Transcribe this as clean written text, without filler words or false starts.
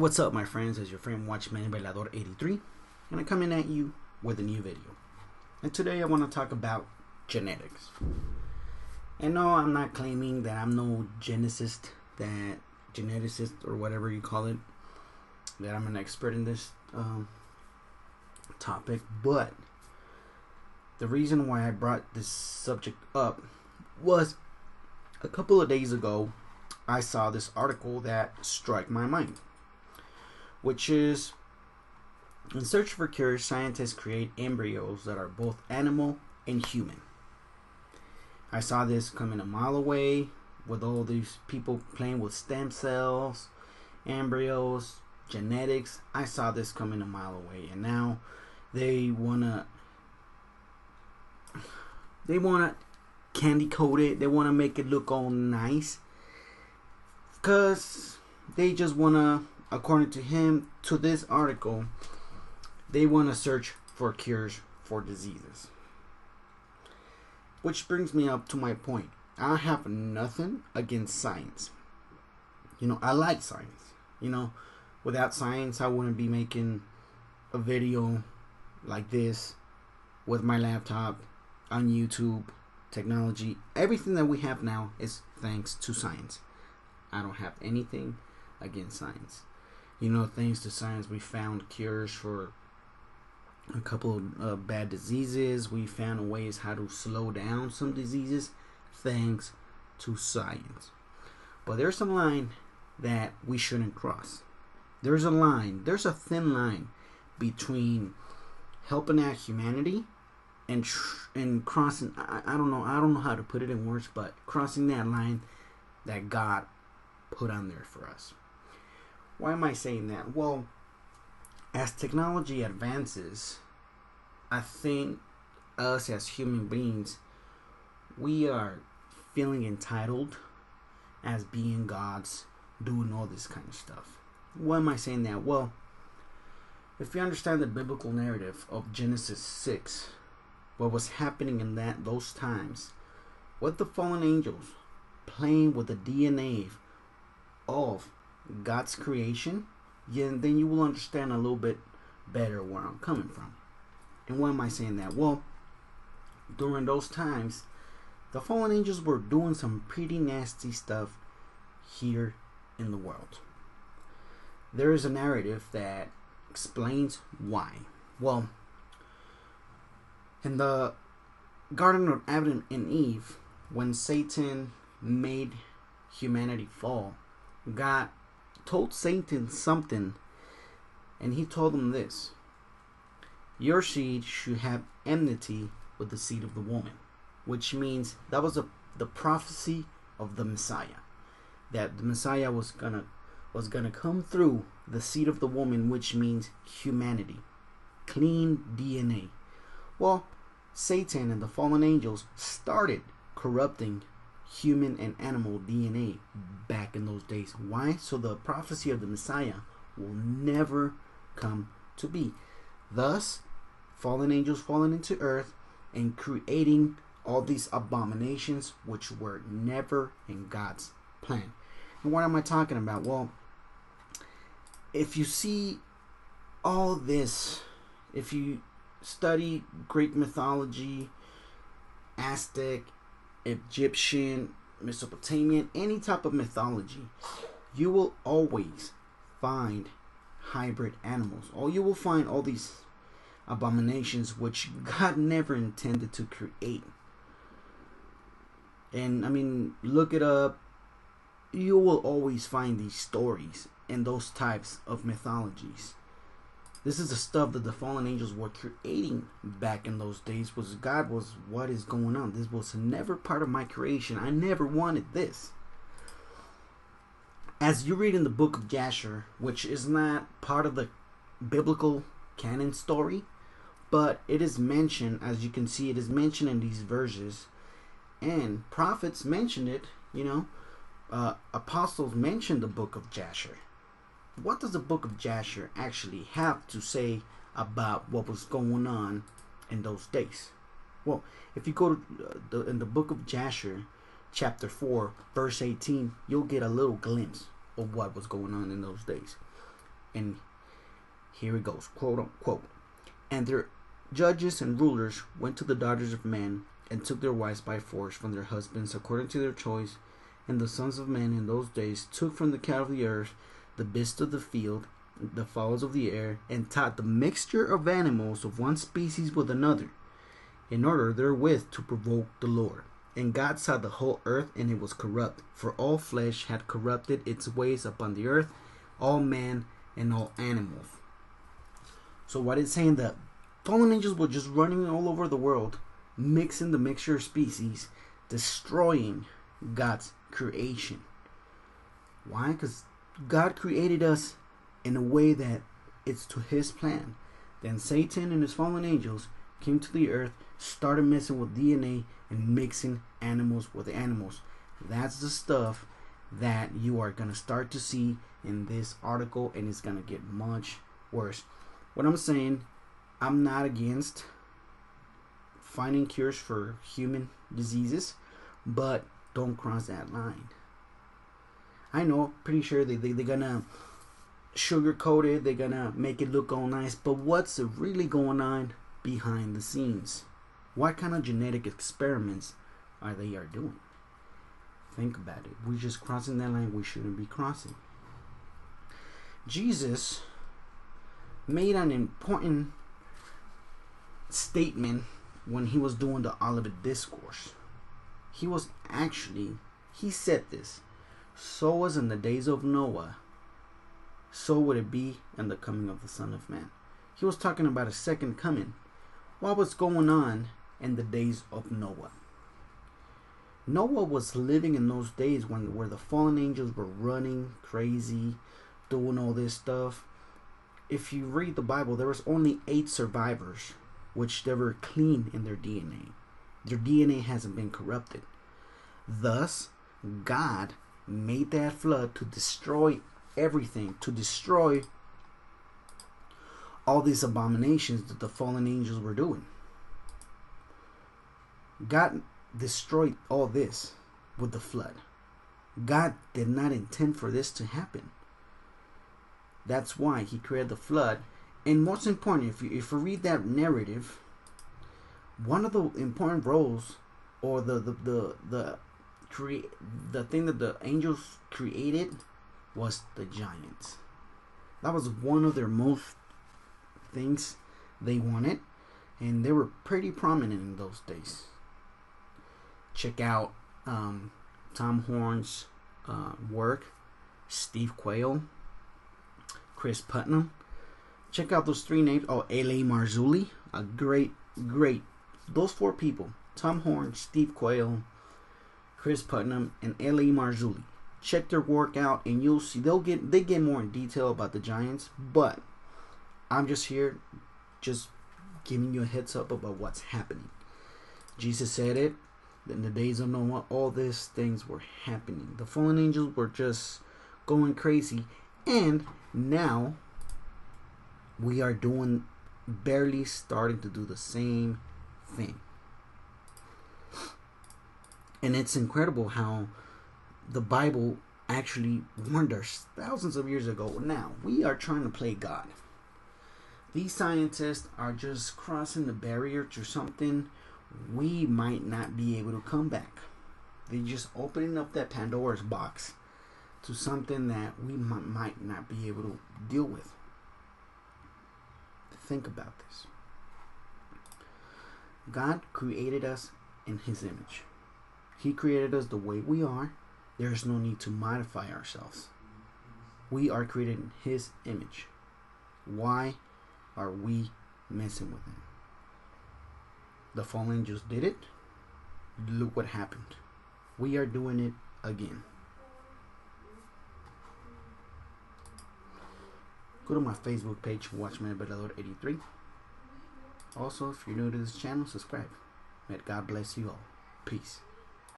What's up, my friends? It's your friend Watchman Bailador 83, and I'm coming at you with a new video. And today I want to talk about genetics. And no, I'm not claiming that I'm no geneticist or whatever you call it, that I'm an expert in this topic. But the reason why I brought this subject up was a couple of days ago I saw this article that struck my mind, which is, in search for cures, scientists create embryos that are both animal and human. I saw this coming a mile away with all these people playing with stem cells, embryos, genetics. I saw this coming a mile away, and now they wanna candy coat it. They wanna make it look all nice, cause they just wanna, according to this article, they want to search for cures for diseases. Which brings me up to my point. I have nothing against science. I like science. Without science, I wouldn't be making a video like this with my laptop on YouTube. Technology, everything that we have now is thanks to science. I don't have anything against science. Thanks to science, we found cures for a couple of bad diseases. We found ways how to slow down some diseases thanks to science. But there's a line that we shouldn't cross. There's a thin line between helping out humanity and crossing, I don't know how to put it in words, but crossing that line that God put on there for us. Why am I saying that? Well, as technology advances, I think us as human beings, we are feeling entitled as being gods, doing all this kind of stuff. Why am I saying that? Well, if you understand the biblical narrative of Genesis 6, what was happening in those times, with the fallen angels playing with the DNA of God's creation, then you will understand a little bit better where I'm coming from. And why am I saying that? Well, during those times, the fallen angels were doing some pretty nasty stuff here in the world. There is a narrative that explains why. Well, in the Garden of Adam and Eve, when Satan made humanity fall, God told Satan something, and he told him this: your seed should have enmity with the seed of the woman, which means that was the prophecy of the Messiah, that the Messiah was gonna come through the seed of the woman, which means humanity, clean DNA. Well, Satan and the fallen angels started corrupting human and animal DNA back in those days. Why? So the prophecy of the Messiah will never come to be. Thus, fallen angels falling into earth and creating all these abominations which were never in God's plan. And what am I talking about? Well, if you see all this, if you study Greek mythology, Aztec, Egyptian, Mesopotamian, any type of mythology, you will always find hybrid animals, or you will find all these abominations which God never intended to create. And I mean, look it up. You will always find these stories and those types of mythologies. This is the stuff that the fallen angels were creating back in those days. What is going on? This was never part of my creation. I never wanted this. As you read in the book of Jasher, which is not part of the biblical canon story, but it is mentioned, as you can see, it is mentioned in these verses, and prophets mentioned it. Apostles mentioned the book of Jasher. What does the book of Jasher actually have to say about what was going on in those days? Well, if you go to in the book of Jasher, chapter 4, verse 18, you'll get a little glimpse of what was going on in those days. And here it goes, quote unquote. And their judges and rulers went to the daughters of men and took their wives by force from their husbands according to their choice. And the sons of men in those days took from the cattle of the earth, the beasts of the field, the fowls of the air, and taught the mixture of animals of one species with another, in order therewith to provoke the Lord. And God saw the whole earth, and it was corrupt, for all flesh had corrupted its ways upon the earth, all men and all animals. So what it's saying, that fallen angels were just running all over the world, mixing the mixture of species, destroying God's creation. Why? Because God created us in a way that it's to his plan. Then Satan and his fallen angels came to the earth, started messing with DNA and mixing animals with animals. That's the stuff that you are going to start to see in this article, and it's going to get much worse. What I'm saying, I'm not against finding cures for human diseases, but don't cross that line. I know, pretty sure they're gonna sugarcoat it, they're gonna make it look all nice, but what's really going on behind the scenes? What kind of genetic experiments are they doing? Think about it. We're just crossing that line we shouldn't be crossing. Jesus made an important statement when he was doing the Olivet Discourse. He said this: so was in the days of Noah, so would it be in the coming of the Son of Man. He was talking about a second coming. What was going on in the days of Noah? Noah was living in those days where the fallen angels were running crazy, doing all this stuff. If you read the Bible, there was only 8 survivors, which they were clean in their DNA. Their DNA hasn't been corrupted. Thus, God made that flood to destroy everything, to destroy all these abominations that the fallen angels were doing. God destroyed all this with the flood. God did not intend for this to happen. That's why he created the flood. And most important, if you read that narrative, one of the important roles, or the thing that the angels created, was the giants. That was one of their most things they wanted, and they were pretty prominent in those days. Check out Tom Horn's work, Steve Quayle, Chris Putnam. Check out those 3 names. Oh, L.A. Marzulli, a great, those 4 people: Tom Horn, Steve Quayle, Chris Putnam, and L.A. Marzulli. Check their work out, and you'll see they get more in detail about the giants. But I'm just here, just giving you a heads up about what's happening. Jesus said it. In the days of Noah, all these things were happening. The fallen angels were just going crazy, and now we are barely starting to do the same thing. And it's incredible how the Bible actually warned us thousands of years ago. Now we are trying to play God. These scientists are just crossing the barrier to something we might not be able to come back. They're just opening up that Pandora's box to something that we might not be able to deal with. Think about this. God created us in his image. He created us the way we are. There is no need to modify ourselves. We are created in his image. Why are we messing with him? The fallen angels did it. Look what happened. We are doing it again. Go to my Facebook page, Watchman Belador 83. Also, if you're new to this channel, subscribe. May God bless you all. Peace.